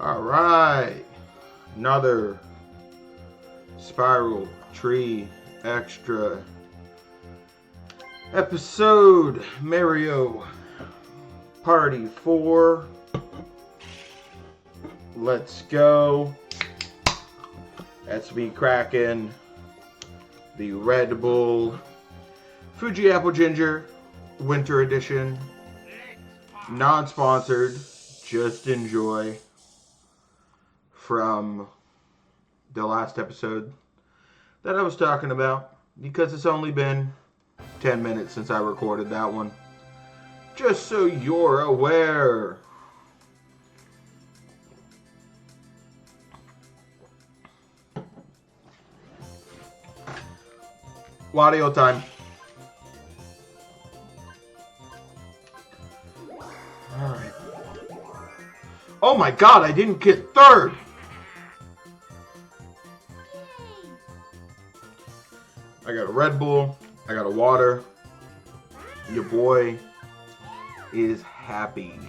Alright, another Spiral Tree Extra episode, Mario Party 4. Let's go. That's me cracking the Red Bull Fuji Apple Ginger Winter Edition. Non-sponsored, just enjoy. From the last episode that I was talking about, because it's only been 10 minutes since I recorded that one. Just so you're aware. Wario time. Alright. Oh my god, I didn't get third! I got a Red Bull, I got a water. Your boy is happy.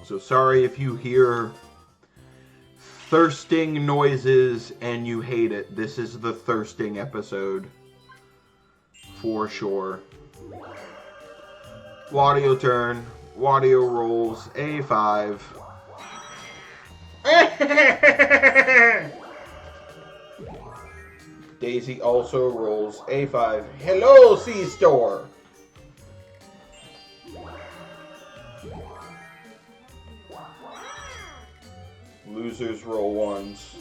So sorry if you hear thirsting noises and you hate it. This is the thirsting episode. For sure. Wario turn. Wario rolls A5. Daisy also rolls A5. Hello, C-Store! Losers roll ones.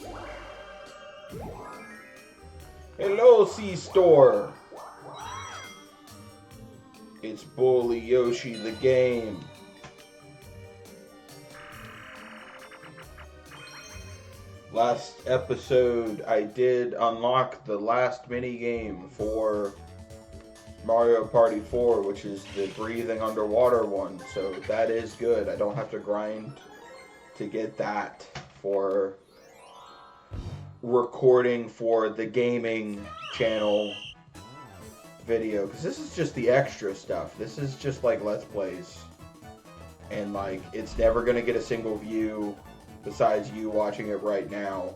Hello, C-Store! It's Bully Yoshi the game. Last episode, I did unlock the last mini game for Mario Party 4, which is the breathing underwater one. So that is good. I don't have to grind to get that for recording for the gaming channel video. Because this is just the extra stuff. This is just like Let's Plays. And like, it's never going to get a single view besides you watching it right now.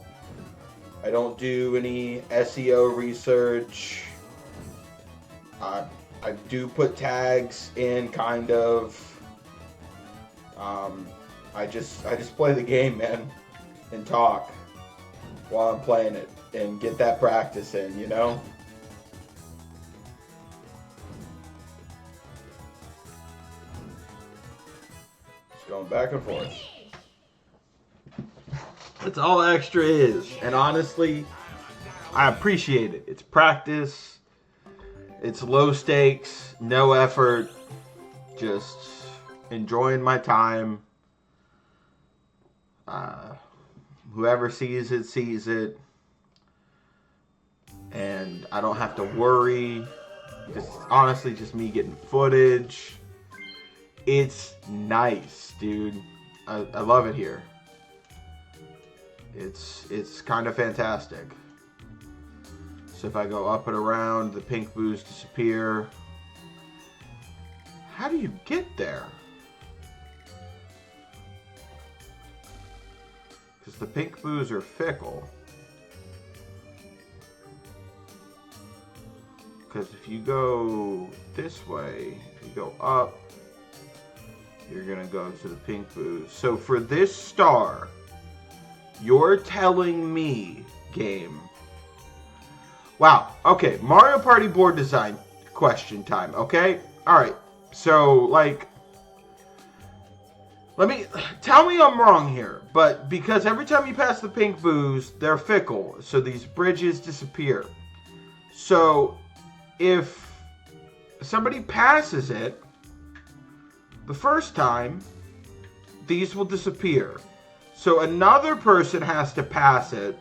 I don't do any SEO research. I do put tags in, kind of. I just play the game, man, and talk while I'm playing it and get that practice in, you know? Just going back and forth. That's all extra is. And honestly, I appreciate it. It's practice. It's low stakes, no effort. Just enjoying my time. Whoever sees it, sees it. And I don't have to worry. It's honestly just me getting footage. It's nice, dude. I love it here. It's kind of fantastic. So if I go up and around, the pink boos disappear. How do you get there? Because the pink boos are fickle. Because if you go this way, if you go up, you're going to go to the pink boos. So for this star, you're telling me, game. Wow. Okay. Mario Party board design question time. Okay. All right. So, like, tell me I'm wrong here, but because every time you pass the pink boos, they're fickle. So these bridges disappear. So if somebody passes it the first time, these will disappear. So another person has to pass it,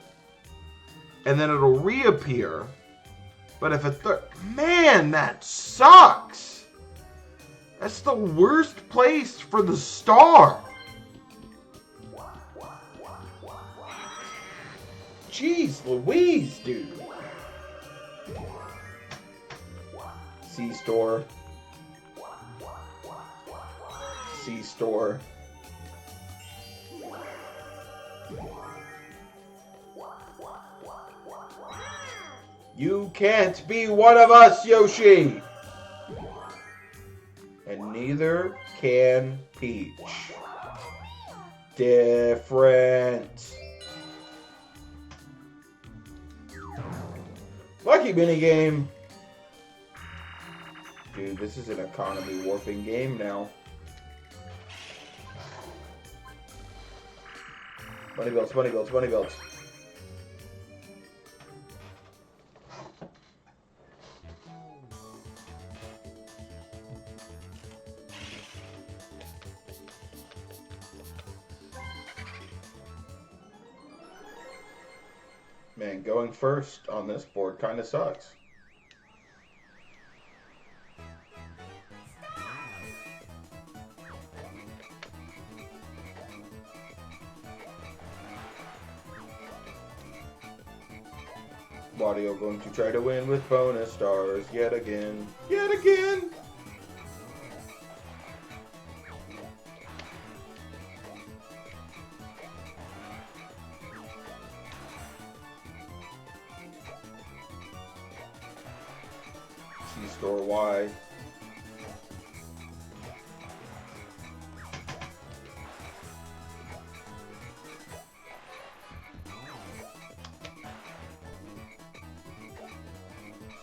and then it'll reappear. But if a third... Man, that sucks! That's the worst place for the star. Jeez Louise, dude. C-Store. C-store. You can't be one of us, Yoshi! And neither can Peach. Different. Lucky minigame. Dude, this is an economy warping game now. Bunny belts, bunny belts, bunny belts. Man, going first on this board kind of sucks. Wario going to try to win with bonus stars yet again. Yet again! C-store Y.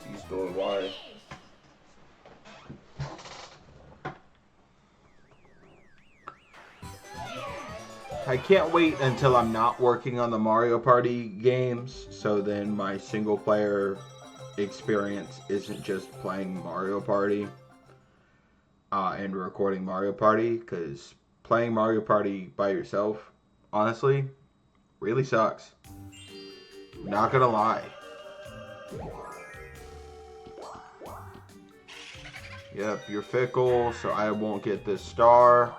C-store Y. I can't wait until I'm not working on the Mario Party games, so then my single player experience isn't just playing Mario Party and recording Mario Party, because playing Mario Party by yourself, honestly, really sucks. Not gonna lie. Yep, you're fickle, so I won't get this star,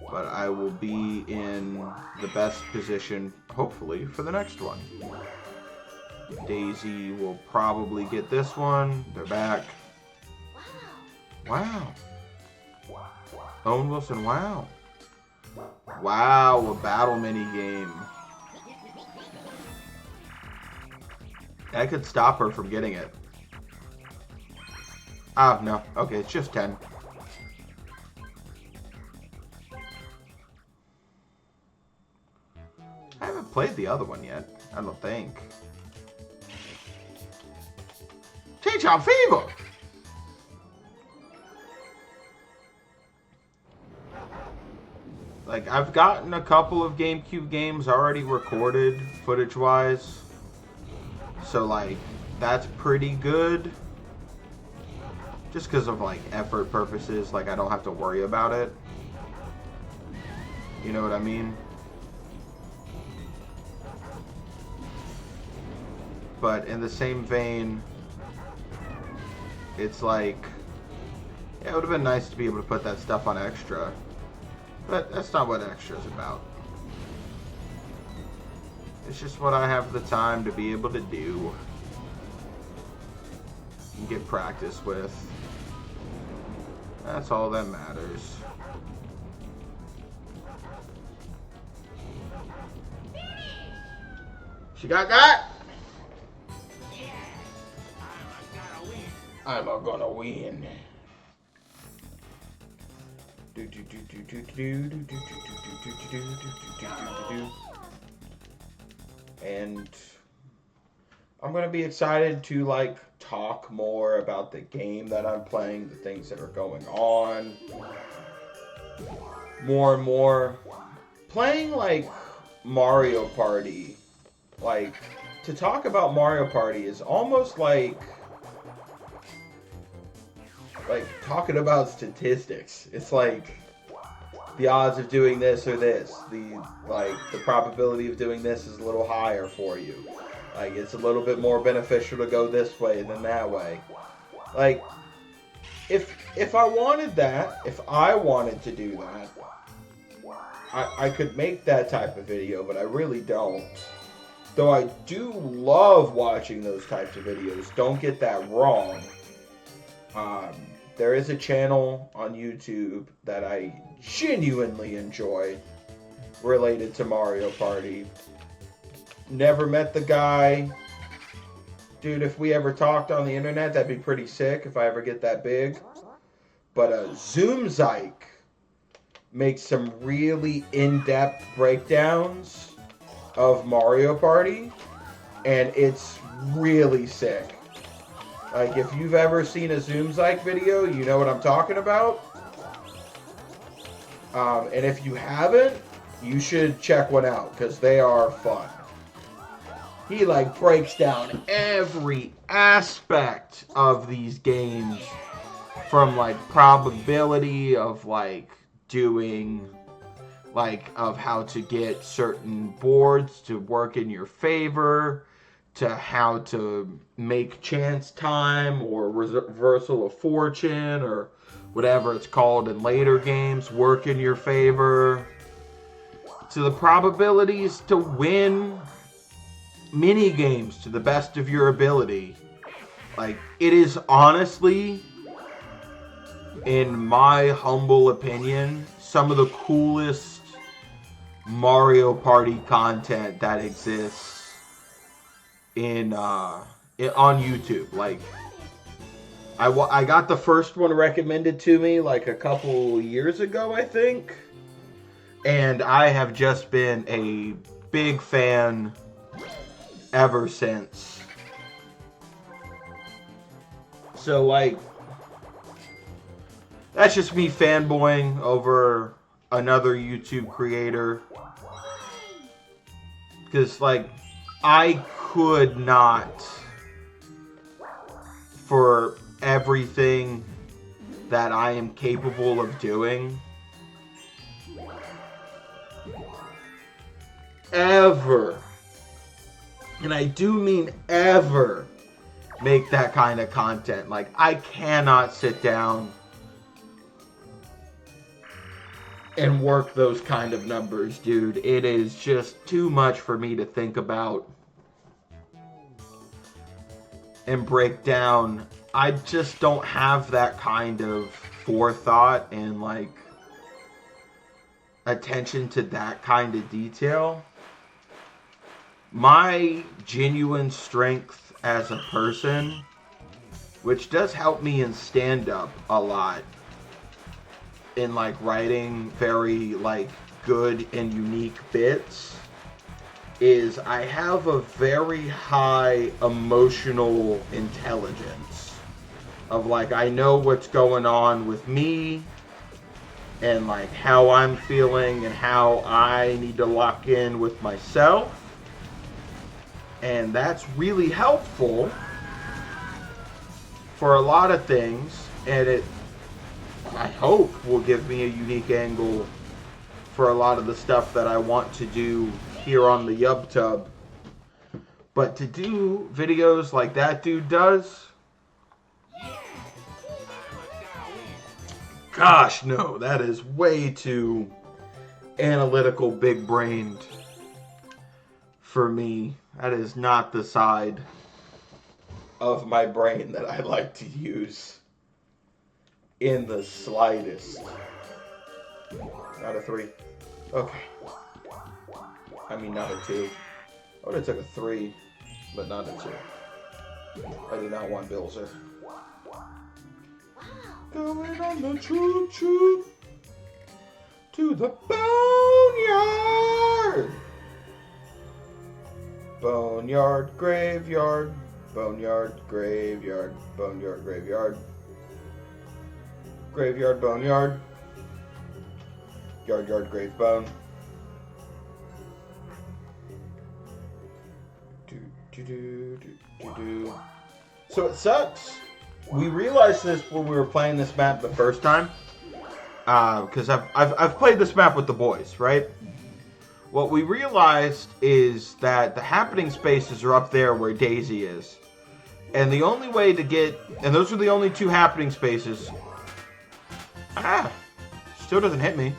but I will be in the best position, hopefully, for the next one. Daisy will probably get this one. They're back. Wow. Owen Wilson, wow. Wow, a battle mini game. That could stop her from getting it. Oh, no. Okay, it's just 10. I haven't played the other one yet. I don't think. Teach on Fever! Like, I've gotten a couple of GameCube games already recorded, footage-wise. So, like, that's pretty good. Just because of, like, effort purposes. Like, I don't have to worry about it. You know what I mean? But in the same vein, it's like, yeah, it would have been nice to be able to put that stuff on Extra. But that's not what Extra is about. It's just what I have the time to be able to do. And get practice with. That's all that matters. She got that? I'm gonna win. And I'm gonna be excited to like talk more about the game that I'm playing, the things that are going on. More and more. Playing like Mario Party, like to talk about Mario Party is almost like talking about statistics. It's like the odds of doing this or this. The probability of doing this is a little higher for you. Like it's a little bit more beneficial to go this way than that way. Like if I wanted that, if I wanted to do that, I could make that type of video, but I really don't. Though I do love watching those types of videos. Don't get that wrong. there is a channel on YouTube that I genuinely enjoy related to Mario Party. Never met the guy. Dude, if we ever talked on the internet, that'd be pretty sick if I ever get that big. But Zoomzyke makes some really in-depth breakdowns of Mario Party, and it's really sick. Like, if you've ever seen a Zoomzyke video, you know what I'm talking about. And if you haven't, you should check one out, because they are fun. He, like, breaks down every aspect of these games, from, like, probability of, like, doing, like, of how to get certain boards to work in your favor, to how to make chance time or reversal of fortune or whatever it's called in later games work in your favor, to the probabilities to win mini games to the best of your ability. Like, it is honestly, in my humble opinion, some of the coolest Mario Party content that exists on YouTube. Like, I got the first one recommended to me like a couple years ago, I think, and I have just been a big fan ever since. So, like, that's just me fanboying over another YouTube creator. Because, like, I could not, for everything that I am capable of doing, ever, and I do mean ever, make that kind of content. Like, I cannot sit down and work those kind of numbers, dude. It is just too much for me to think about and break down. I just don't have that kind of forethought and, like, attention to that kind of detail. My genuine strength as a person, which does help me in stand-up a lot, in, like, writing very, like, good and unique bits, is I have a very high emotional intelligence. Of, like, I know what's going on with me, and, like, how I'm feeling, and how I need to lock in with myself. And that's really helpful for a lot of things, and it, I hope, will give me a unique angle for a lot of the stuff that I want to do here on the YubTub. But to do videos like that dude does, gosh, no, that is way too analytical, big-brained for me. That is not the side of my brain that I like to use in the slightest. Not a 3. Okay. I mean, not a 2. I would have took a 3, but not a 2. I do not want Bilzer. Going on the choo-choo to the boneyard. Boneyard, graveyard. Boneyard, graveyard. Boneyard, graveyard. Graveyard, boneyard. Yard, yard, grave, bone. So it sucks. We realized this when we were playing this map the first time, because I've played this map with the boys, right? What we realized is that the happening spaces are up there where Daisy is, and the only way to get, and those are the only 2 happening spaces. Still doesn't hit me.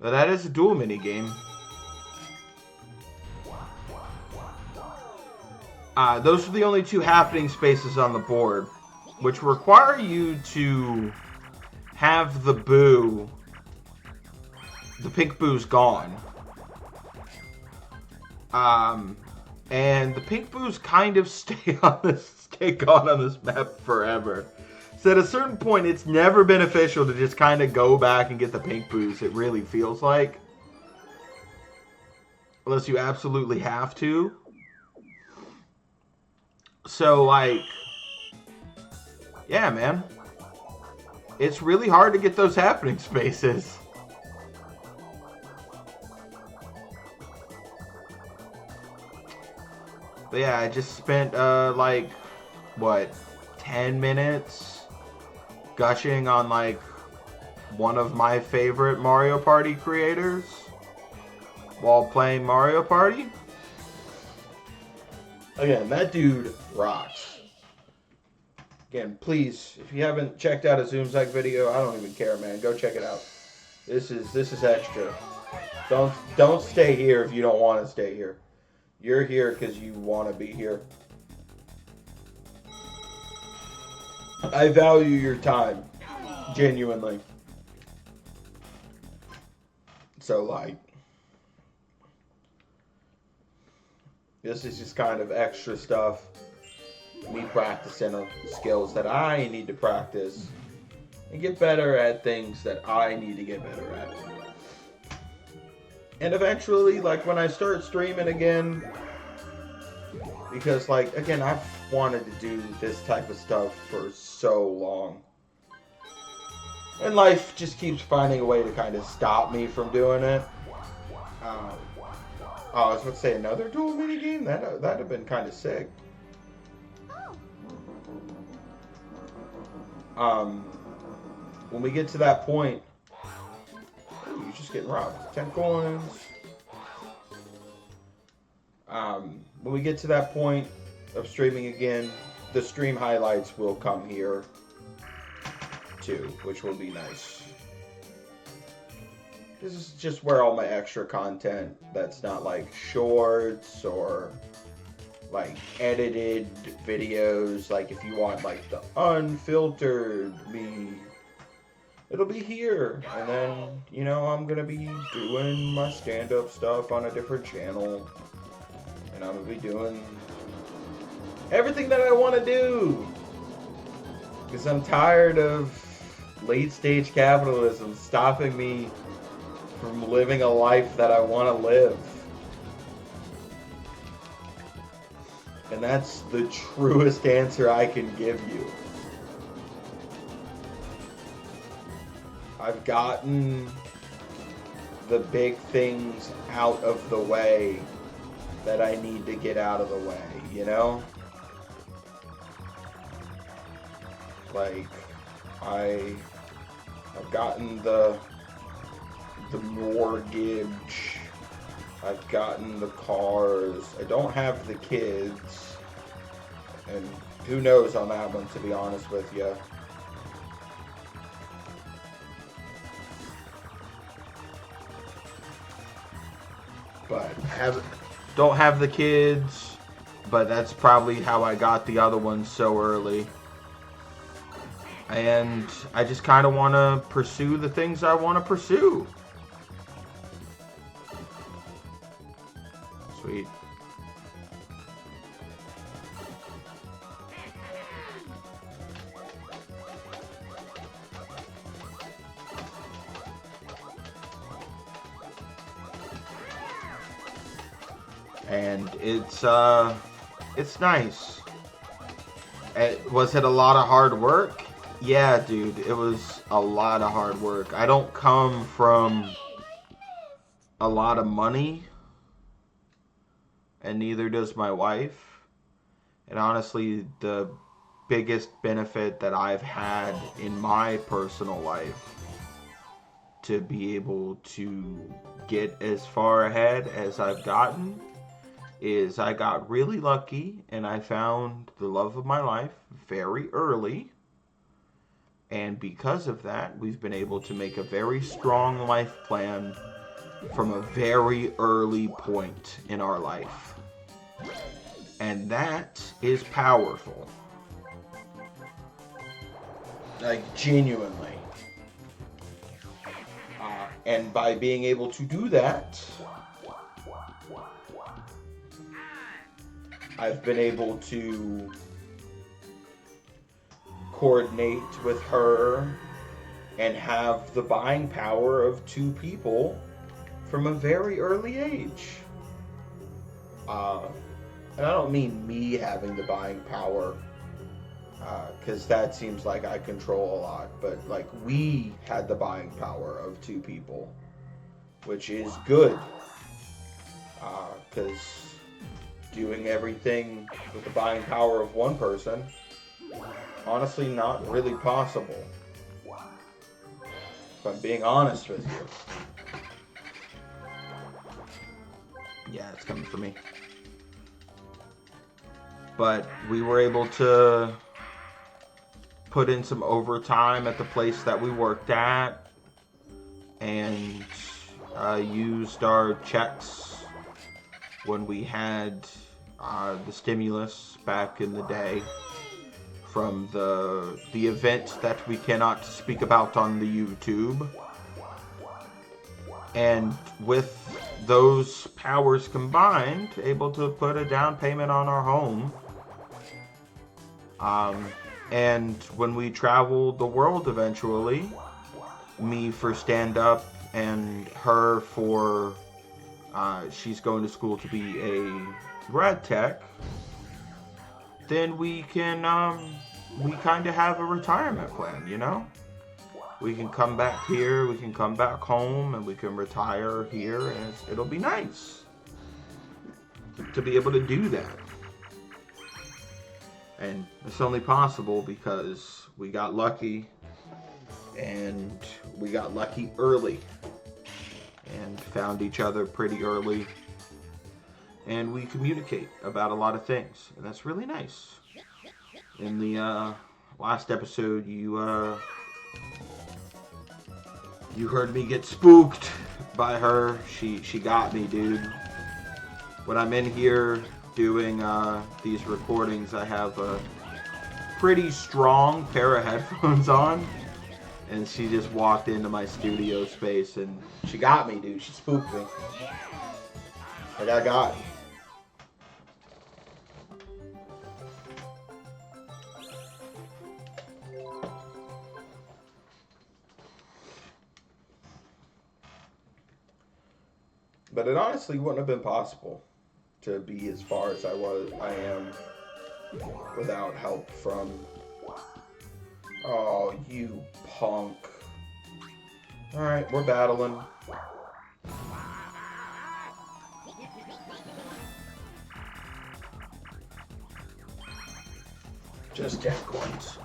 But that is a dual mini game. Those are the only 2 happening spaces on the board. which require you to have the pink boo's gone. And the pink boos kind of stay gone on this map forever. So at a certain point, it's never beneficial to just kind of go back and get the pink boos. It really feels like, unless you absolutely have to. So like, yeah, man, it's really hard to get those happening spaces. But yeah, I just spent, like, what, 10 minutes gushing on, like, one of my favorite Mario Party creators while playing Mario Party. Again, that dude rocks. Again, please, if you haven't checked out a Zoomzag video, I don't even care, man. Go check it out. This is extra. Don't stay here if you don't want to stay here. You're here because you want to be here. I value your time. Genuinely. So, like, this is just kind of extra stuff. Me practicing skills that I need to practice. And get better at things that I need to get better at. And eventually, like, when I start streaming again, because, like, again, I've wanted to do this type of stuff for so long. And life just keeps finding a way to kind of stop me from doing it. Oh, I was about to say another dual minigame? That'd have been kind of sick. When we get to that point, you're just getting robbed. 10 coins. When we get to that point of streaming again, the stream highlights will come here too, which will be nice. This is just where all my extra content that's not like shorts or like edited videos, like if you want like the unfiltered me, it'll be here. And then, you know, I'm gonna be doing my stand-up stuff on a different channel. And I'm gonna be doing everything that I want to do. Because I'm tired of late-stage capitalism stopping me from living a life that I want to live. And that's the truest answer I can give you. I've gotten the big things out of the way that I need to get out of the way, you know? Like, I've gotten the mortgage, I've gotten the cars, I don't have the kids, and who knows on that one, to be honest with you. But don't have the kids, but that's probably how I got the other ones so early. And I just kind of want to pursue the things I want to pursue. Sweet. And it's nice. Was it a lot of hard work? Yeah, dude, it was a lot of hard work. I don't come from a lot of money, and neither does my wife. And honestly, the biggest benefit that I've had in my personal life to be able to get as far ahead as I've gotten is I got really lucky and I found the love of my life very early. And because of that, we've been able to make a very strong life plan from a very early point in our life. And that is powerful. Like, genuinely. And by being able to do that, I've been able to coordinate with her and have the buying power of two people from a very early age. And I don't mean me having the buying power, because that seems like I control a lot, but like we had the buying power of two people, which is good, because doing everything with the buying power of one person, honestly not really possible. If I'm being honest with you. Yeah, it's coming for me. But we were able to put in some overtime at the place that we worked at, and used our checks when we had the stimulus back in the day from the event that we cannot speak about on the YouTube. And with those powers combined, able to put a down payment on our home. And when we travel the world eventually, me for stand-up and her for, she's going to school to be a grad tech, then we can, we kind of have a retirement plan, you know? We can come back here, we can come back home, and we can retire here, and it'll be nice to be able to do that. And it's only possible because we got lucky, and we got lucky early, and found each other pretty early, and we communicate about a lot of things, and that's really nice. In the last episode, you heard me get spooked by her. She got me, dude. When I'm in here doing these recordings, I have a pretty strong pair of headphones on, and she just walked into my studio space and she got me, dude. She spooked me. Like, I got you. But it honestly wouldn't have been possible to be as far as I am without help from... Oh, you punk. Alright, we're battling. Just 10 coins.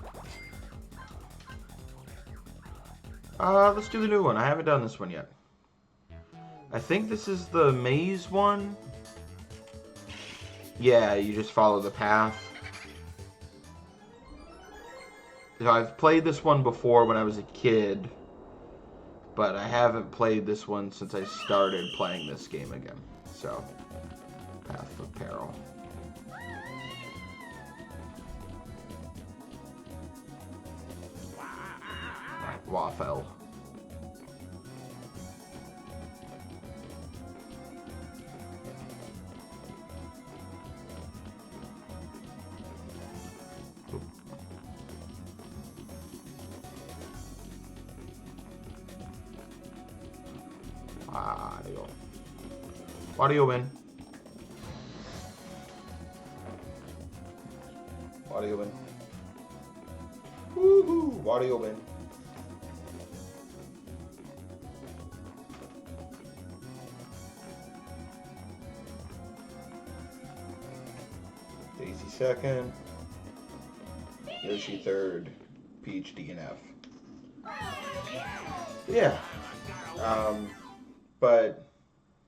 Let's do the new one. I haven't done this one yet. I think this is the maze one. Yeah, you just follow the path. So I've played this one before when I was a kid, but I haven't played this one since I started playing this game again. So, Path of Peril. Waffle. Audio win. Audio win. Woohoo! Audio win. Daisy second. Yoshi third. Peach D and F. Yeah. But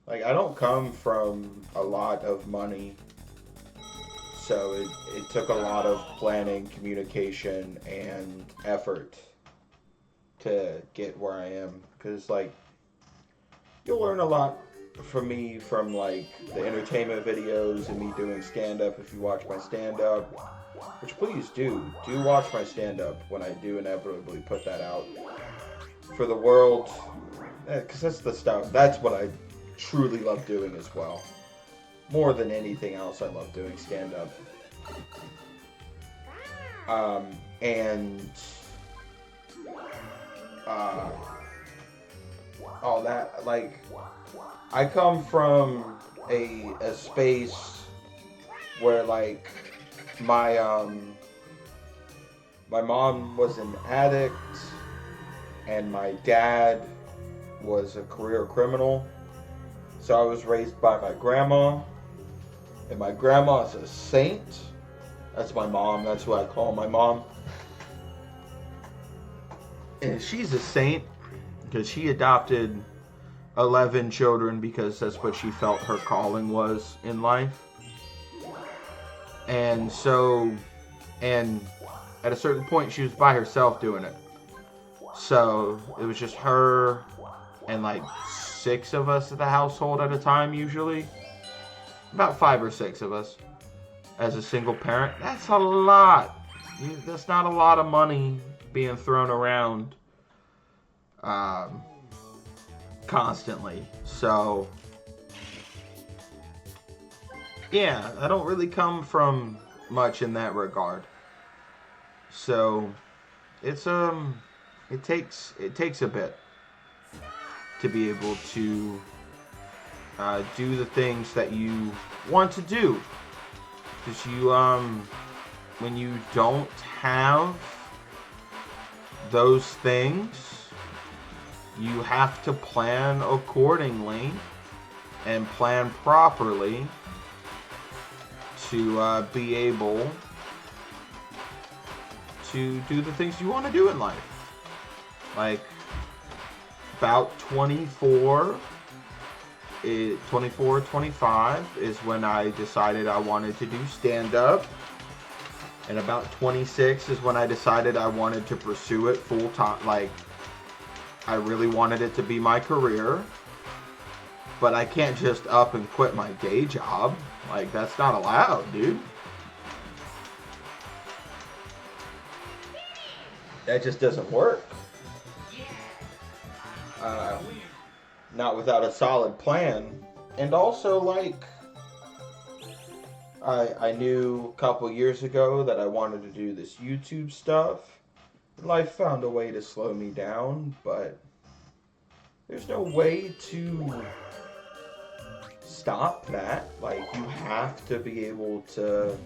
like, I don't come from a lot of money, so it took a lot of planning, communication, and effort to get where I am. Because, like, you'll learn a lot from me from, like, the entertainment videos and me doing stand-up if you watch my stand-up. which please do watch my stand-up when I do inevitably put that out for the world, because that's the stuff, that's what I truly love doing as well. More than anything else, I love doing stand-up. And all that, like, I come from a space where, like, my mom was an addict and my dad was a career criminal. So I was raised by my grandma, and my grandma's a saint. That's my mom. That's who I call my mom. And she's a saint because she adopted 11 children because that's what she felt her calling was in life. And so, and at a certain point, she was by herself doing it. So it was just her and like 6 of us at the household at a time, usually. About 5 or 6 of us as a single parent. That's a lot. That's not a lot of money being thrown around constantly. So yeah, I don't really come from much in that regard. So it's it takes a bit to be able to do the things that you want to do, because you when you don't have those things, you have to plan accordingly and plan properly to be able to do the things you want to do in life. Like, about 24, 25 is when I decided I wanted to do stand-up. And about 26 is when I decided I wanted to pursue it full time. Like, I really wanted it to be my career. But I can't just up and quit my day job. Like, that's not allowed, dude. That just doesn't work. Not without a solid plan. And also, like, I knew a couple years ago that I wanted to do this YouTube stuff. Life found a way to slow me down, but there's no way to stop that. Like, you have to be able to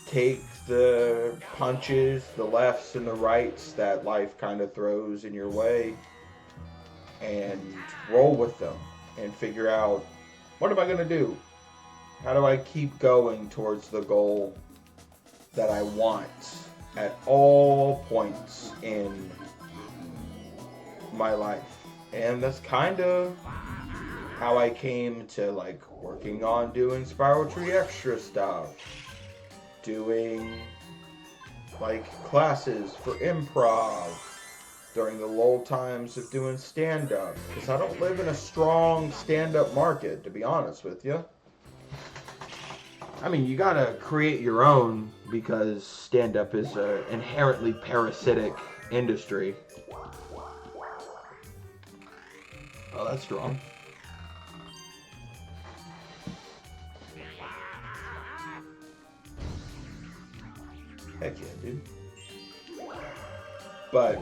take the punches, the lefts and the rights that life kind of throws in your way and roll with them and figure out, what am I going to do? How do I keep going towards the goal that I want at all points in my life? And that's kind of how I came to, like, working on doing Spiral Tree Extra stuff, doing, like, classes for improv during the lull times of doing stand-up, because I don't live in a strong stand-up market, to be honest with you. I mean, you gotta create your own, because stand-up is an inherently parasitic industry. Oh, that's strong. Heck yeah, dude. But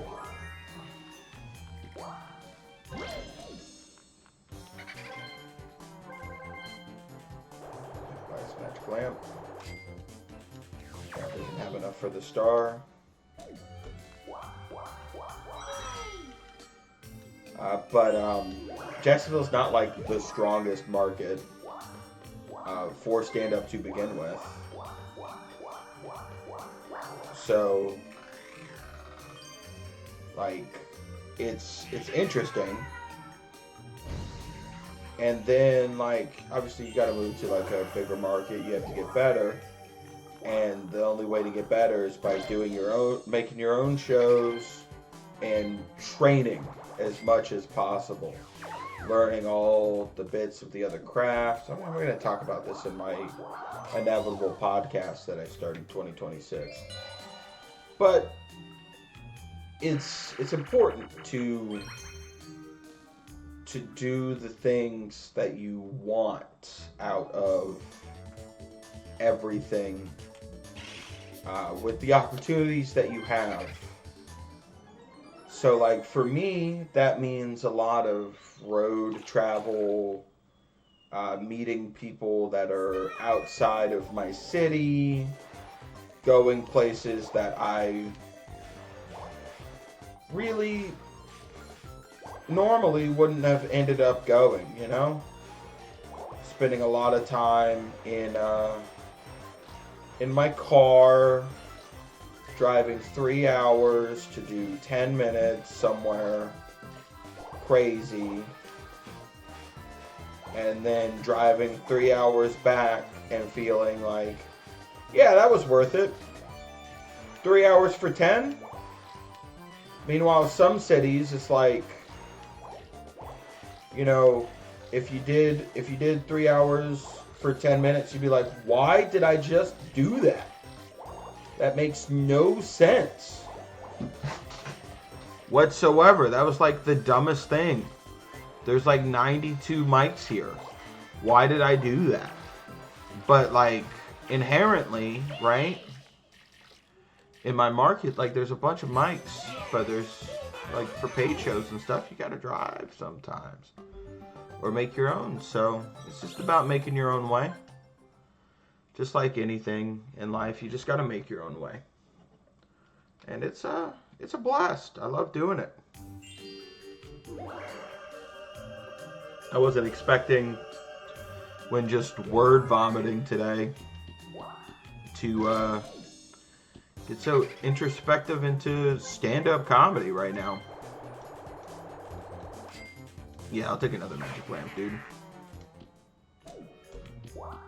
magic lamp. Doesn't have enough for the star. But Jacksonville's not like the strongest market for stand-up to begin with. So, like, it's interesting. And then, like, obviously you gotta move to, like, a bigger market. You have to get better. And the only way to get better is by doing your own, making your own shows and training as much as possible. learning all the bits of the other crafts. I'm going to talk about this in my inevitable podcast that I start in 2026. But it's important to do the things that you want out of everything with the opportunities that you have. So, like, for me, that means a lot of road travel, meeting people that are outside of my city, going places that I really normally wouldn't have ended up going, you know? Spending a lot of time in my car, driving 3 hours to do 10 minutes somewhere crazy, and then driving 3 hours back and feeling like, yeah, that was worth it. 3 hours for 10? Meanwhile, some cities, it's like, you know, if you did 3 hours for 10 minutes, you'd be like, why did I just do that? That makes no sense whatsoever. That was like the dumbest thing. There's like 92 mics here. Why did I do that? But like inherently, right? In my market, like there's a bunch of mics, but there's like for paid shows and stuff, you gotta drive sometimes. Or make your own. So it's just about making your own way. Just like anything in life, you just got to make your own way. And it's a blast. I love doing it. I wasn't expecting, when just word vomiting today, to get so introspective into stand-up comedy right now. Yeah, I'll take another magic lamp, dude.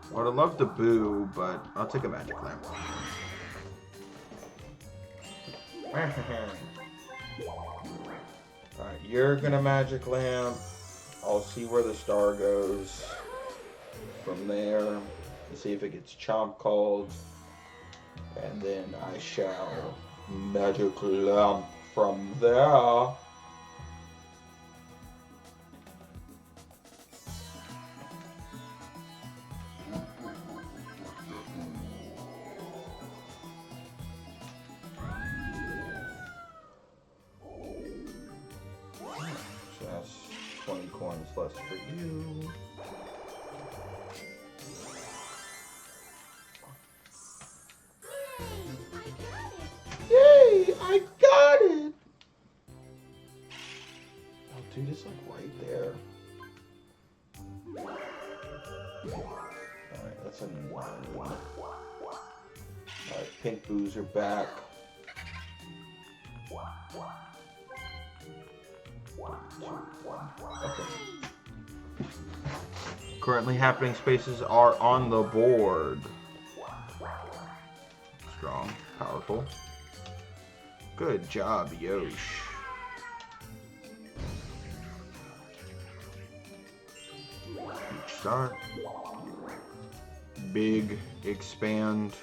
I would have loved to boo, but I'll take a magic lamp. Alright, you're gonna magic lamp. I'll see where the star goes from there. See if it gets chomp called. And then I shall magic lamp from there. Plus for you. Yay! I got it! Oh, dude, it's like right there. Alright, that's a 1. Alright, pink boos are back. Okay. Currently happening spaces are on the board. Strong, powerful. Good job, Yosh. Start. Big, expand.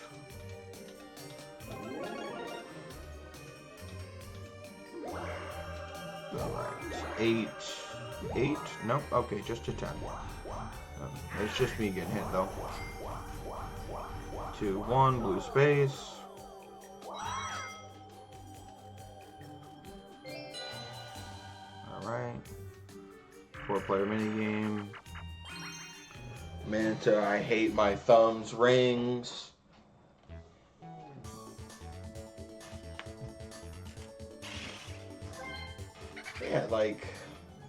Alright, 8. Nope, okay, just a 10. It's just me getting hit though. 2, 1, blue space. Alright. 4-player minigame. Manta, I hate my thumbs rings. Yeah, like,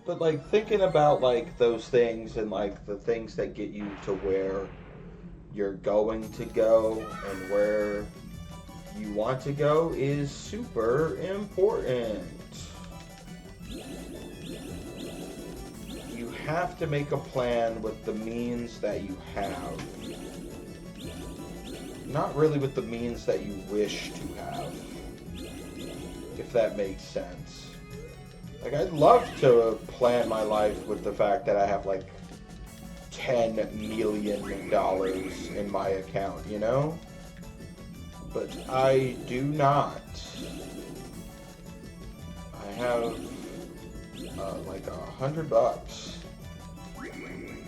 but like thinking about like those things and like the things that get you to where you're going to go and where you want to go is super important. You have to make a plan with the means that you have. Not really with the means that you wish to have. If that makes sense. Like, I'd love to plan my life with the fact that I have, like, $10 million in my account, you know? But I do not. I have, like, $100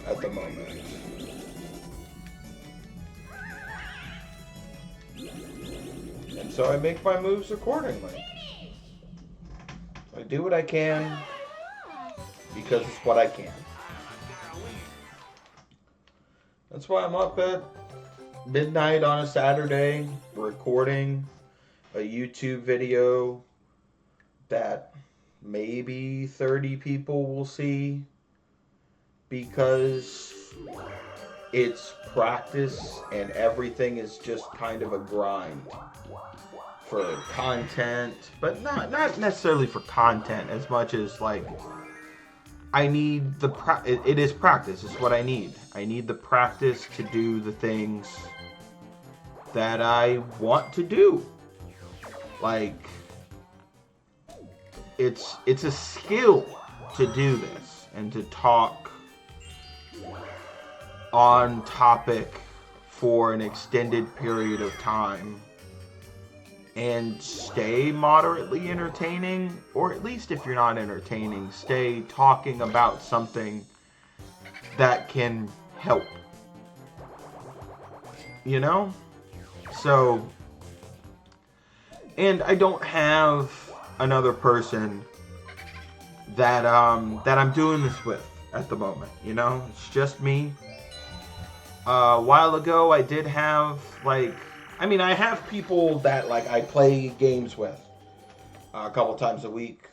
at the moment. And so I make my moves accordingly. I do what I can because it's what I can. That's why I'm up at midnight on a Saturday recording a YouTube video that maybe 30 people will see because it's practice and everything is just kind of a grind for content, but not necessarily for content as much as like I need the it is practice. It's what I need. I need the practice to do the things that I want to do. Like it's a skill to do this and to talk on topic for an extended period of time and stay moderately entertaining, or at least if you're not entertaining, stay talking about something that can help. You know? So, and I don't have another person that I'm doing this with at the moment, you know? It's just me. A while ago I did have like I have people that like I play games with a couple times a week.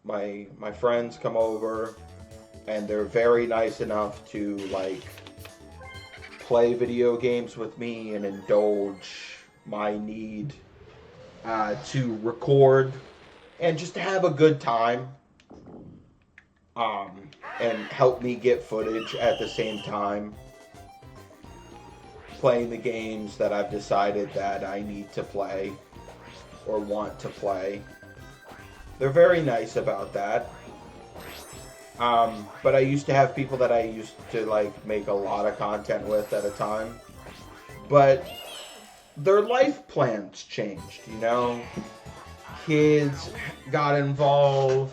My friends come over and they're very nice enough to like play video games with me and indulge my need to record and just to have a good time and help me get footage at the same time, playing the games that I've decided that I need to play or want to play. They're very nice about that. But I used to have people that I used to like make a lot of content with at a time. But their life plans changed, you know? Kids got involved,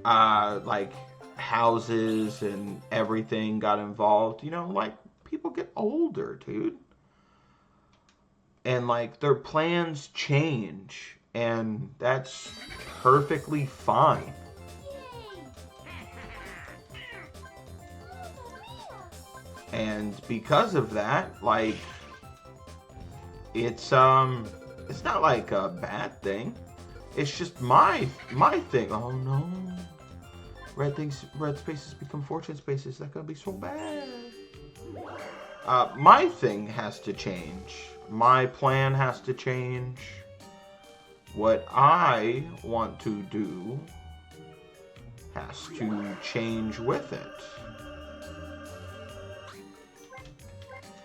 like houses and everything got involved, you know, like people get older, dude. And like their plans change, and that's perfectly fine. And because of that, like it's not like a bad thing. It's just my thing. Oh no. Red spaces become fortune spaces. That's gonna be so bad. My thing has to change. My plan has to change. What I want to do has to change with it.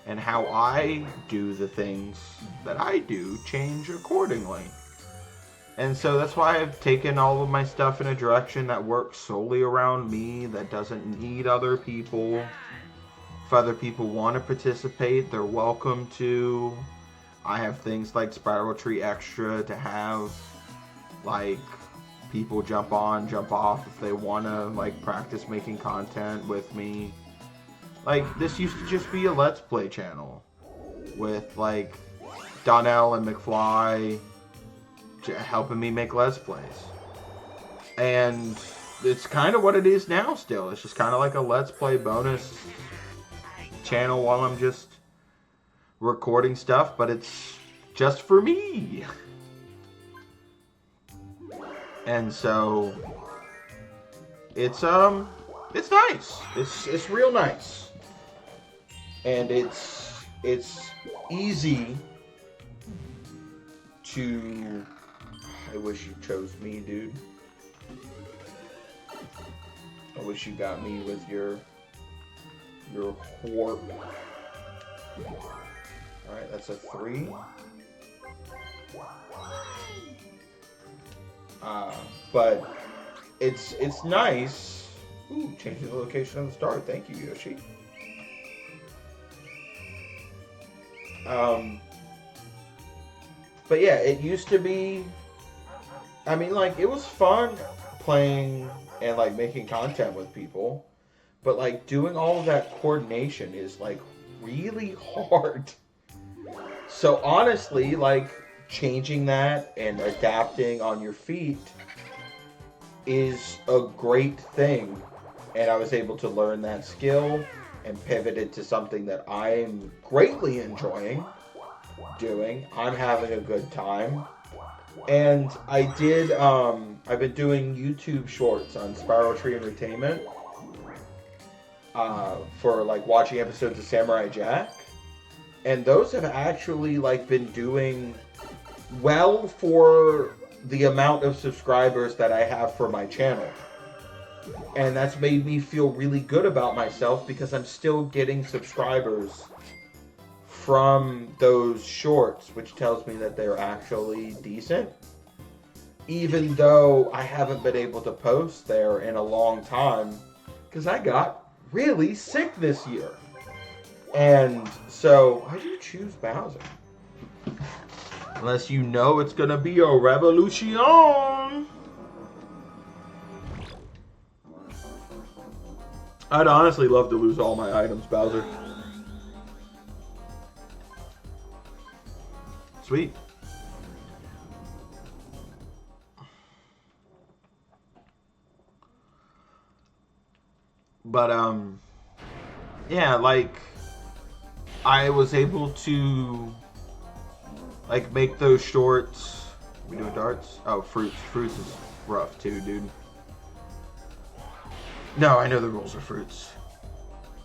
And how I do the things that I do change accordingly. And so that's why I've taken all of my stuff in a direction that works solely around me, that doesn't need other people. If other people want to participate, they're welcome to. I have things like Spiral Tree Extra to have, like, people jump on, jump off if they want to, like, practice making content with me. Like, this used to just be a Let's Play channel with, like, Donnell and McFly helping me make Let's Plays. And it's kind of what it is now still. It's just kind of like a Let's Play bonus channel while I'm just recording stuff, but it's just for me. And so it's nice. It's real nice. And it's easy to... I wish you chose me, dude. I wish you got me with your warp. Alright, that's a 3. But it's nice. Ooh, changing the location of the star. Thank you, Yoshi. But yeah, it used to be. I mean, like, it was fun playing and like making content with people, but like doing all of that coordination is like really hard. So honestly, like changing that and adapting on your feet is a great thing. And I was able to learn that skill and pivot it to something that I'm greatly enjoying doing. I'm having a good time. And I've been doing YouTube shorts on Spiral Tree Entertainment for like watching episodes of Samurai Jack. And those have actually like been doing well for the amount of subscribers that I have for my channel. And that's made me feel really good about myself because I'm still getting subscribers from those shorts, which tells me that they're actually decent. Even though I haven't been able to post there in a long time because I got really sick this year. And so, why do you choose Bowser? Unless you know it's gonna be a revolution. I'd honestly love to lose all my items, Bowser. Sweet. But, yeah, like, I was able to, like, make those shorts. We doing darts? Oh, fruits. Fruits is rough, too, dude. No, I know the rules of fruits.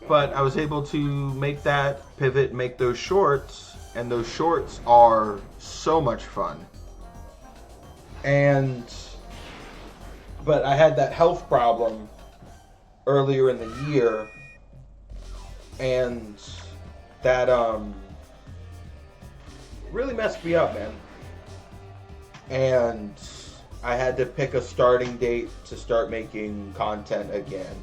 But I was able to make that pivot, make those shorts, and those shorts are so much fun. But I had that health problem earlier in the year, and that really messed me up, man. And I had to pick a starting date to start making content again.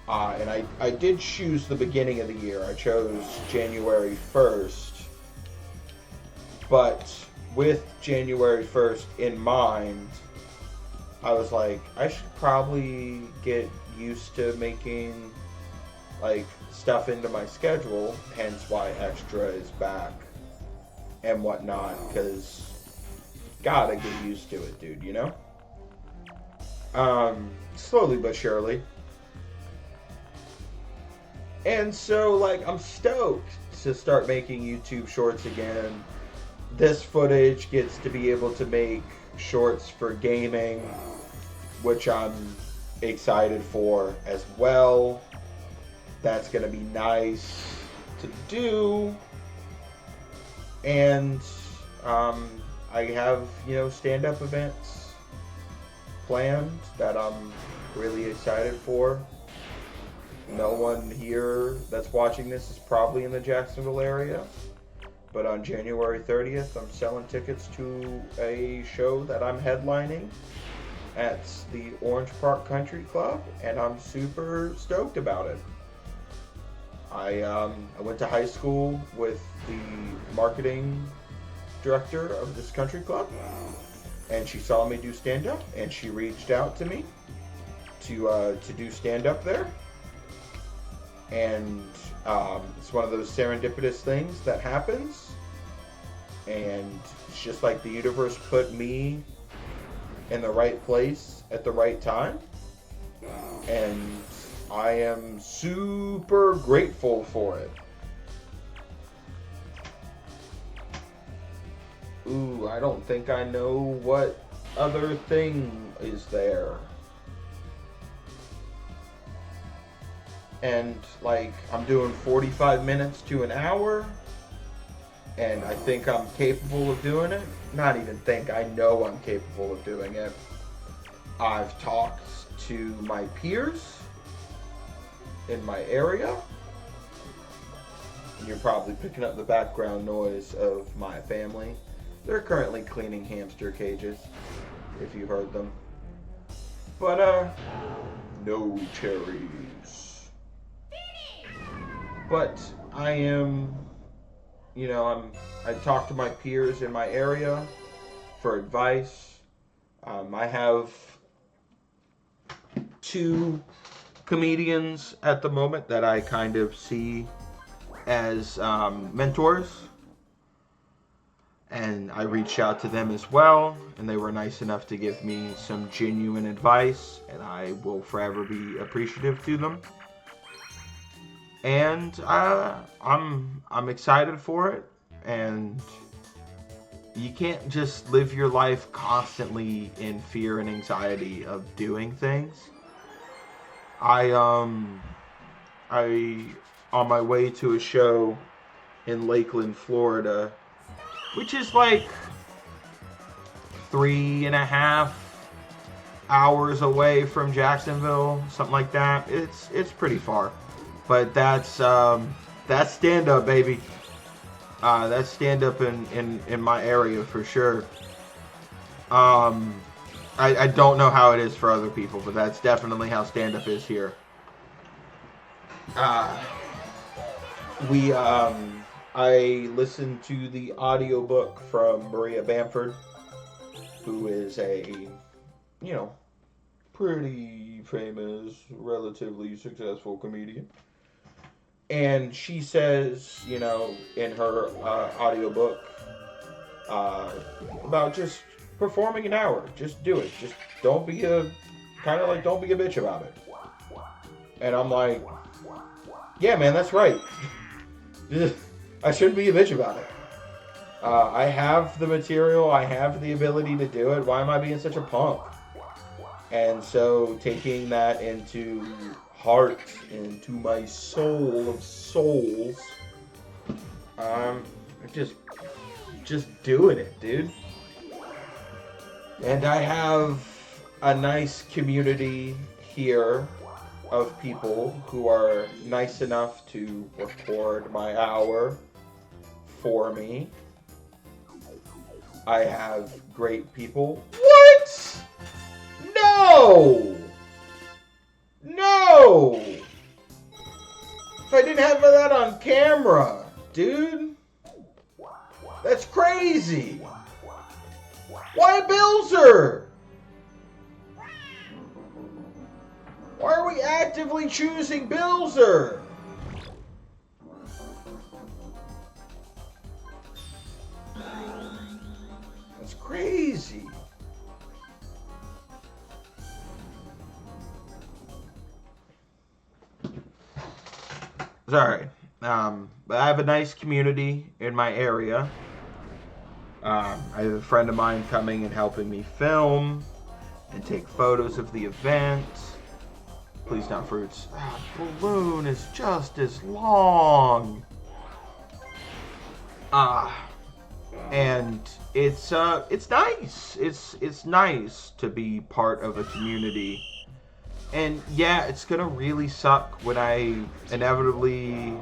And I did choose the beginning of the year. I chose January 1st. But with January 1st in mind, I was like, I should probably get used to making like stuff into my schedule, hence why Extra is back and whatnot, because gotta get used to it, dude, you know? Slowly but surely. And so, like, I'm stoked to start making YouTube shorts again. This footage gets to be able to make shorts for gaming, which I'm excited for as well. That's gonna be nice to do. And I have, you know, stand-up events planned that I'm really excited for. No one here that's watching this is probably in the Jacksonville area, but on January 30th, I'm selling tickets to a show that I'm headlining at the Orange Park Country Club, and I'm super stoked about it. I went to high school with the marketing director of this country club, and she saw me do stand-up, and she reached out to me to do stand-up there. And it's one of those serendipitous things that happens, and it's just like the universe put me in the right place at the right time, and I am super grateful for it. Ooh, I don't think I know what other thing is there. And like, I'm doing 45 minutes to an hour, and I think I'm capable of doing it. Not even think, I know I'm capable of doing it. I've talked to my peers in my area. You're probably picking up the background noise of my family. They're currently cleaning hamster cages, if you heard them. But, no cherries. But I am, I talk to my peers in my area for advice. I have two comedians at the moment that I kind of see as mentors. And I reached out to them as well, and they were nice enough to give me some genuine advice, and I will forever be appreciative to them. And I'm excited for it, and you can't just live your life constantly in fear and anxiety of doing things. I on my way to a show in Lakeland, Florida, which is like 3.5 hours away from Jacksonville, something like that. It's pretty far, but that's stand up, baby. That's stand up in my area for sure. I don't know how it is for other people, but that's definitely how stand up is here. I listened to the audiobook from Maria Bamford, who is a, pretty famous, relatively successful comedian. And she says, in her audiobook, about just performing an hour. Just do it. Just don't be a bitch about it. And I'm like, yeah, man, that's right. I shouldn't be a bitch about it. I have the material. I have the ability to do it. Why am I being such a punk? And so taking that into heart, into my soul of souls, just doing it, dude. And I have a nice community here of people who are nice enough to record my hour for me. I have great people. What? No! No! If I didn't have that on camera, dude. That's crazy. Why Bilzer? Why are we actively choosing Bilzer? That's crazy. Sorry. But I have a nice community in my area. I have a friend of mine coming and helping me film and take photos of the event. Please not fruits. Balloon is just as long. And it's nice. It's nice to be part of a community. And yeah, it's gonna really suck when I inevitably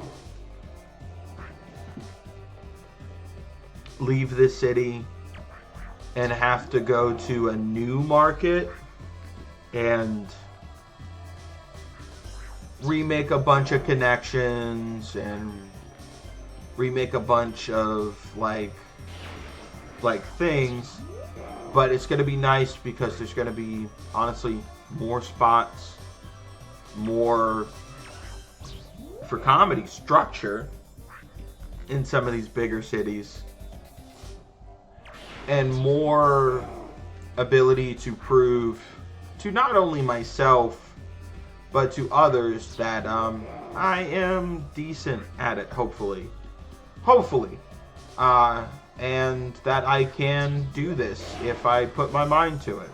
leave this city and have to go to a new market and remake a bunch of connections and remake a bunch of like things. But it's gonna be nice because there's gonna be, honestly, more spots, more for comedy structure in some of these bigger cities, and more ability to prove to not only myself but to others that I am decent at it, hopefully, and that I can do this if I put my mind to it.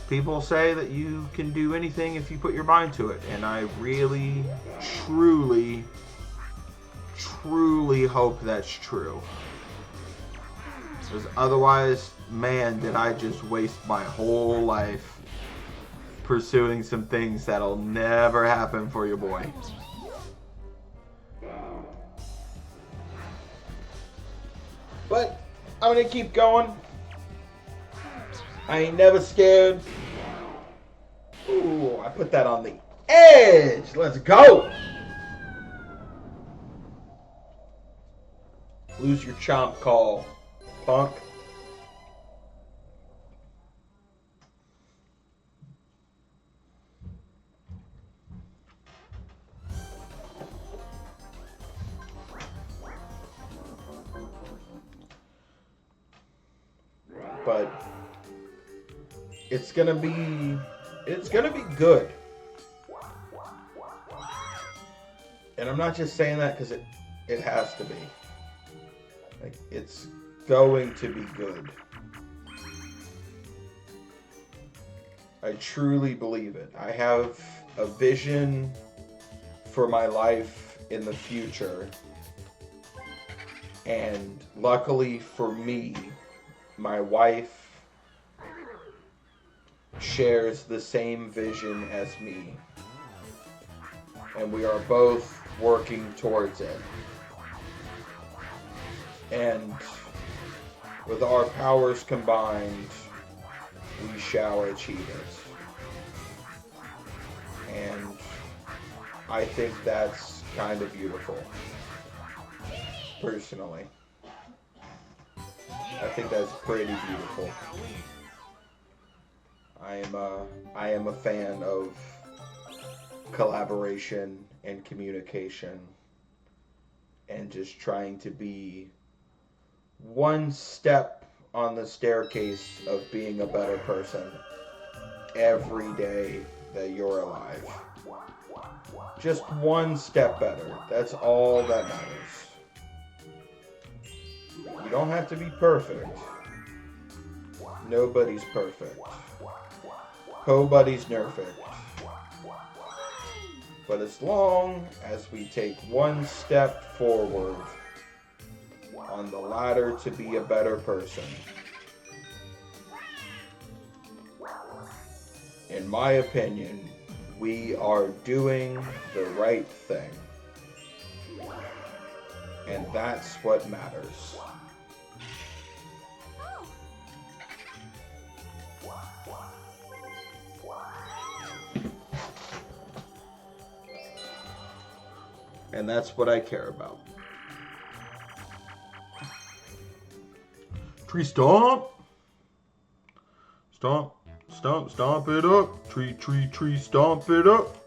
People say that you can do anything if you put your mind to it, and I really, truly hope that's true. Because otherwise, man, did I just waste my whole life pursuing some things that'll never happen for your boy. But I'm gonna keep going. I ain't never scared. Ooh, I put that on the edge. Let's go. Lose your chomp call, punk. But it's gonna be good. And I'm not just saying that because it has to be. Like, it's going to be good. I truly believe it. I have a vision for my life in the future. And luckily for me, my wife shares the same vision as me. And we are both working towards it. And with our powers combined, we shall achieve it. And I think that's kind of beautiful. Personally. I think that's pretty beautiful. I am a fan of collaboration and communication and just trying to be one step on the staircase of being a better person every day that you're alive. Just one step better. That's all that matters. You don't have to be perfect. Nobody's perfect. Nobody's perfect. But as long as we take one step forward on the ladder to be a better person, in my opinion, we are doing the right thing. And that's what matters. And that's what I care about. Tree stomp. Stomp, stomp, stomp it up. Tree, tree, tree, stomp it up.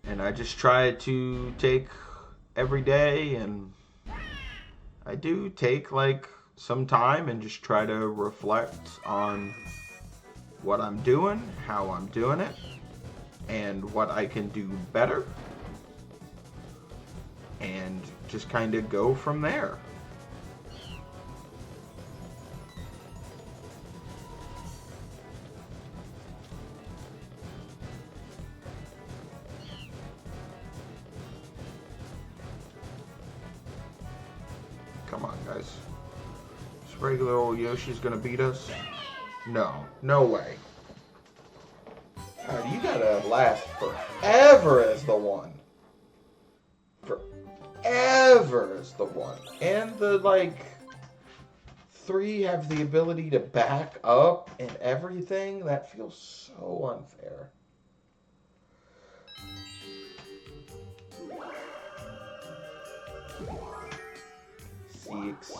And I just try to take every day, and I do take like some time and just try to reflect on what I'm doing, how I'm doing it, and what I can do better. And just kind of go from there. Come on, guys. This regular old Yoshi's gonna beat us? No. No way. God, you gotta last forever as the one. Forever as the one. And the, like, 3 have the ability to back up and everything. That feels so unfair. Six.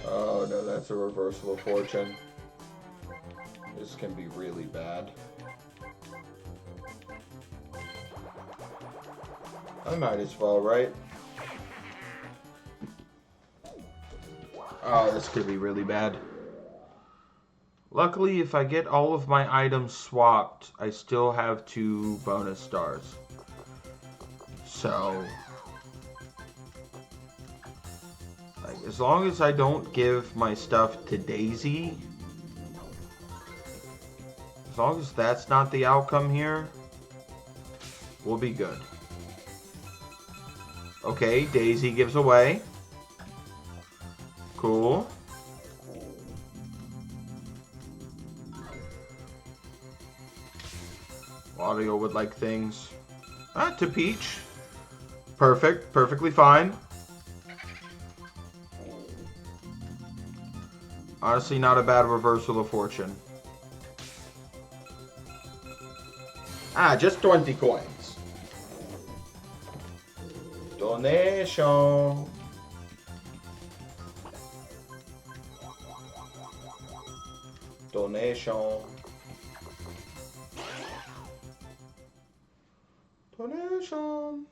Oh no, that's a reversal of fortune. This can be really bad. I might as well, right? Oh, this could be really bad. Luckily, if I get all of my items swapped, I still have 2 bonus stars. So, like, as long as I don't give my stuff to Daisy, as long as that's not the outcome here, we'll be good. Okay, Daisy gives away. Cool. Audio would like things. To Peach. Perfect. Perfectly fine. Honestly, not a bad reversal of fortune. Ah, just 20 coins. Donation. Donation. Donation.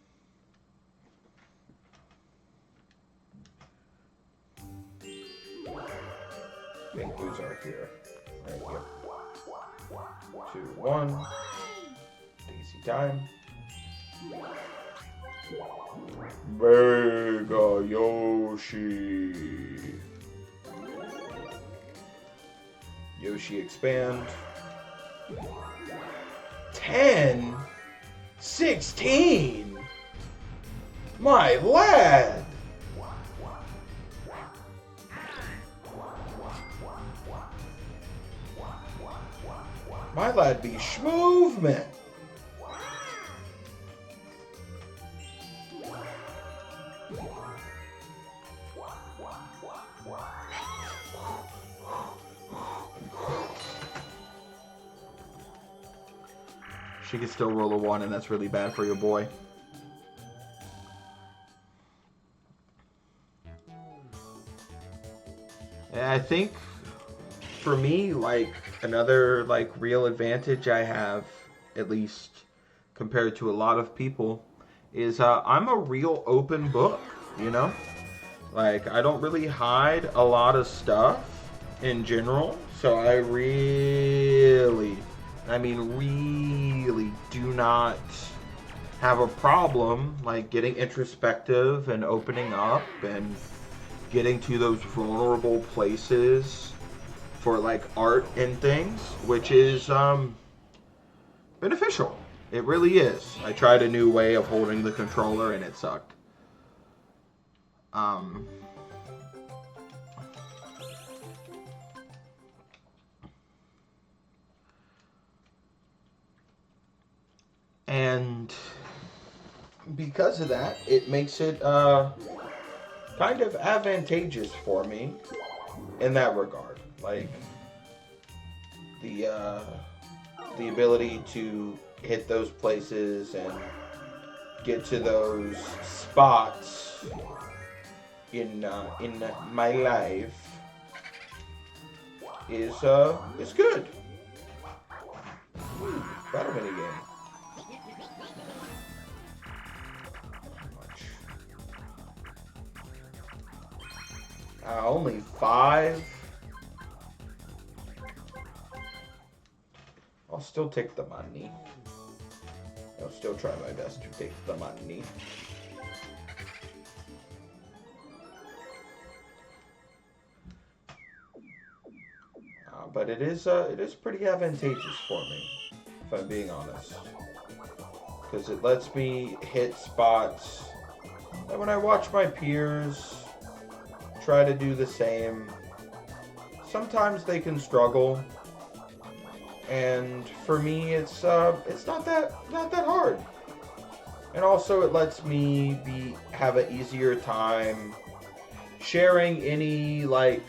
Pink blues are here. There we go. 2, 1. Daisy time. Mega Yoshi. Yoshi expand. 10. 16. My lad. My lad be schmoove, man. She can still roll a 1, and that's really bad for your boy. And I think, for me, like, another, like, real advantage I have, at least compared to a lot of people, is I'm a real open book, you know? Like, I don't really hide a lot of stuff in general, so I really do not have a problem, like, getting introspective and opening up and getting to those vulnerable places for, like, art and things, which is beneficial. It really is. I tried a new way of holding the controller and it sucked. And because of that, it makes it kind of advantageous for me in that regard. Like, the ability to hit those places and get to those spots in my life is good. Battle mini game. Only 5. I'll still take the money. I'll still try my best to take the money. But it is pretty advantageous for me, if I'm being honest, because it lets me hit spots that when I watch my peers try to do the same, sometimes they can struggle, and for me it's not that hard. And also it lets me have an easier time sharing any, like,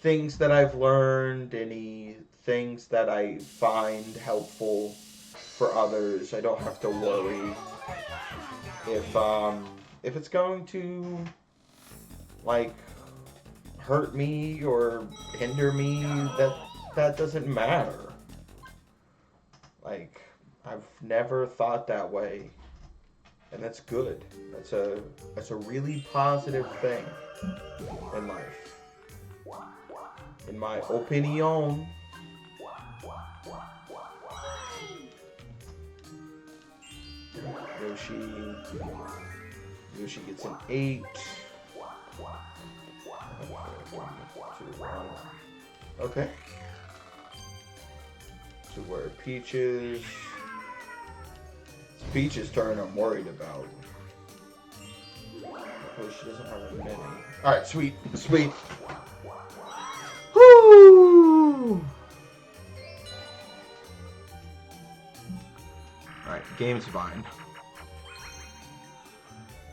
things that I've learned, any things that I find helpful for others. I don't have to worry if it's going to, like, hurt me or hinder me. That doesn't matter. Like, I've never thought that way, and that's good. That's a really positive thing in life, in my opinion. Yoshi gets an 8. Okay. To where Peaches. It's Peach's turn I'm worried about. Hopefully she doesn't have a mini. Alright, sweet. Woo! Alright, game's fine.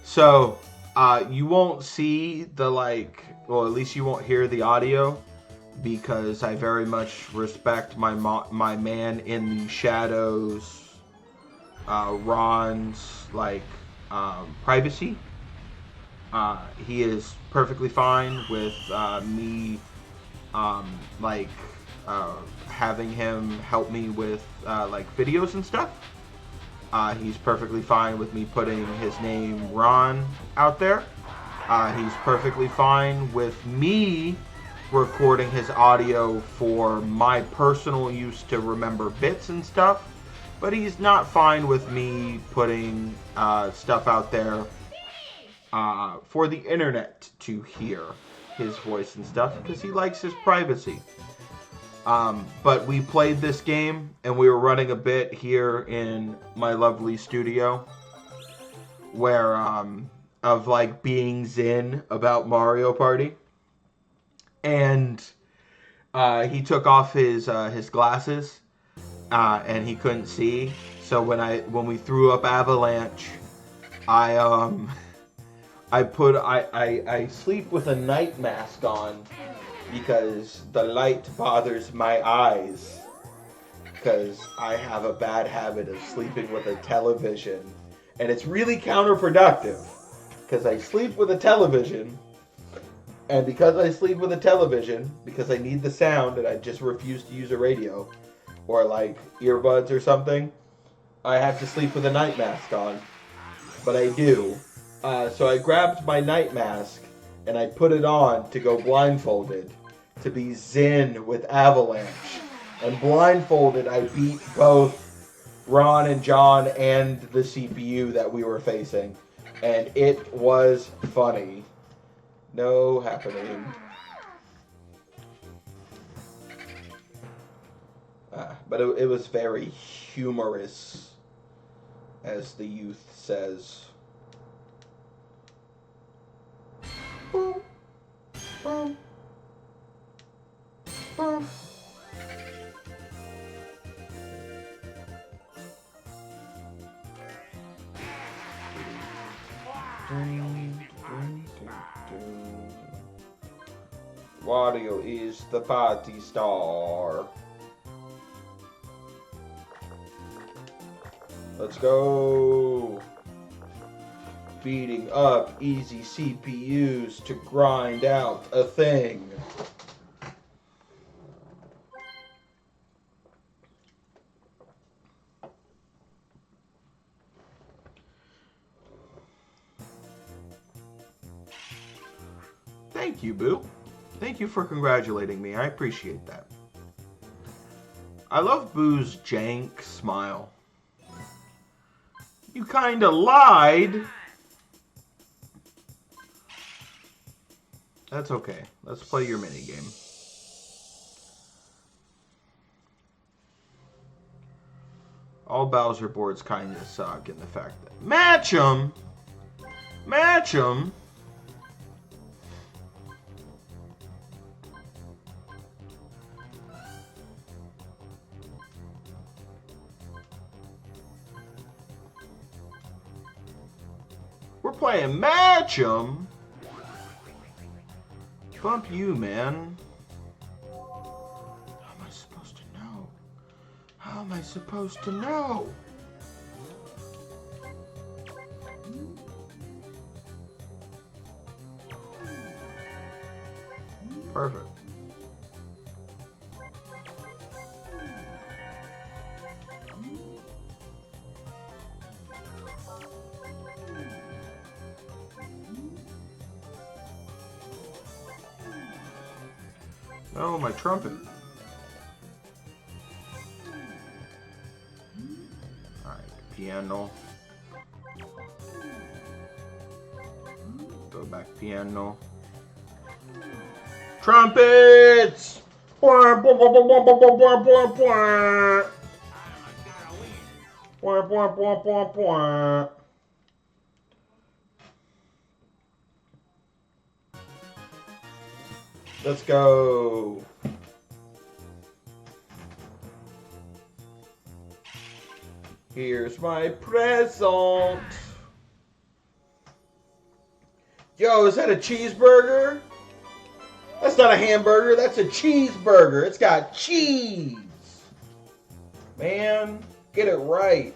So, You won't see the well, at least you won't hear the audio because I very much respect my man in the shadows, Ron's privacy. He is perfectly fine with me like having him help me with videos and stuff. He's perfectly fine with me putting his name Ron out there. He's perfectly fine with me recording his audio for my personal use to remember bits and stuff. But he's not fine with me putting stuff out there for the internet to hear his voice and stuff because he likes his privacy. But we played this game and we were running a bit here in my lovely studio where of like being zen about Mario Party, and he took off his glasses and he couldn't see. So when we threw up Avalanche, I sleep with a night mask on because the light bothers my eyes. Because I have a bad habit of sleeping with a television, and it's really counterproductive. Because I sleep with a television, and because I sleep with a television, because I need the sound, and I just refuse to use a radio or like earbuds or something, I have to sleep with a night mask on. But I do. So I grabbed my night mask and I put it on to go blindfolded to be zen with Avalanche. And blindfolded, I beat both Ron and John and the CPU that we were facing. And it was funny. No happening. But it was very humorous, as the youth says. Boom. Boom. Boom. Wario is the party star. Let's go. Beating up easy CPUs to grind out a thing. Thank you, Boo. Thank you for congratulating me. I appreciate that. I love Boo's jank smile. You kinda lied. That's okay. Let's play your minigame. All Bowser boards kinda suck in the fact that... Match 'em! Match 'em! We're playing Match 'em! Bump you, man. How am I supposed to know? How am I supposed to know? Perfect. Oh, my trumpet. Alright, piano. Go back piano. Trumpets! Let's go. Here's my present. Yo, is that a cheeseburger? That's not a hamburger. That's a cheeseburger. It's got cheese. Man, get it right.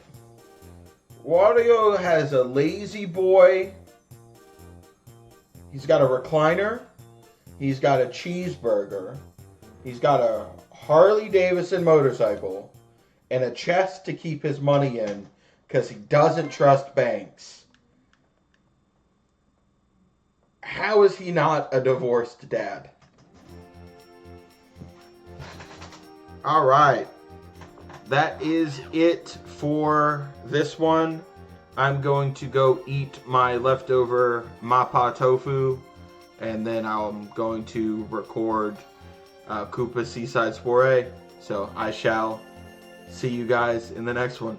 Wario has a lazy boy. He's got a recliner. He's got a cheeseburger. He's got a Harley Davidson motorcycle. And a chest to keep his money in because he doesn't trust banks. How is he not a divorced dad? All right. That is it for this one. I'm going to go eat my leftover mappa tofu, and then I'm going to record Koopa Seaside Soiree. So I shall see you guys in the next one.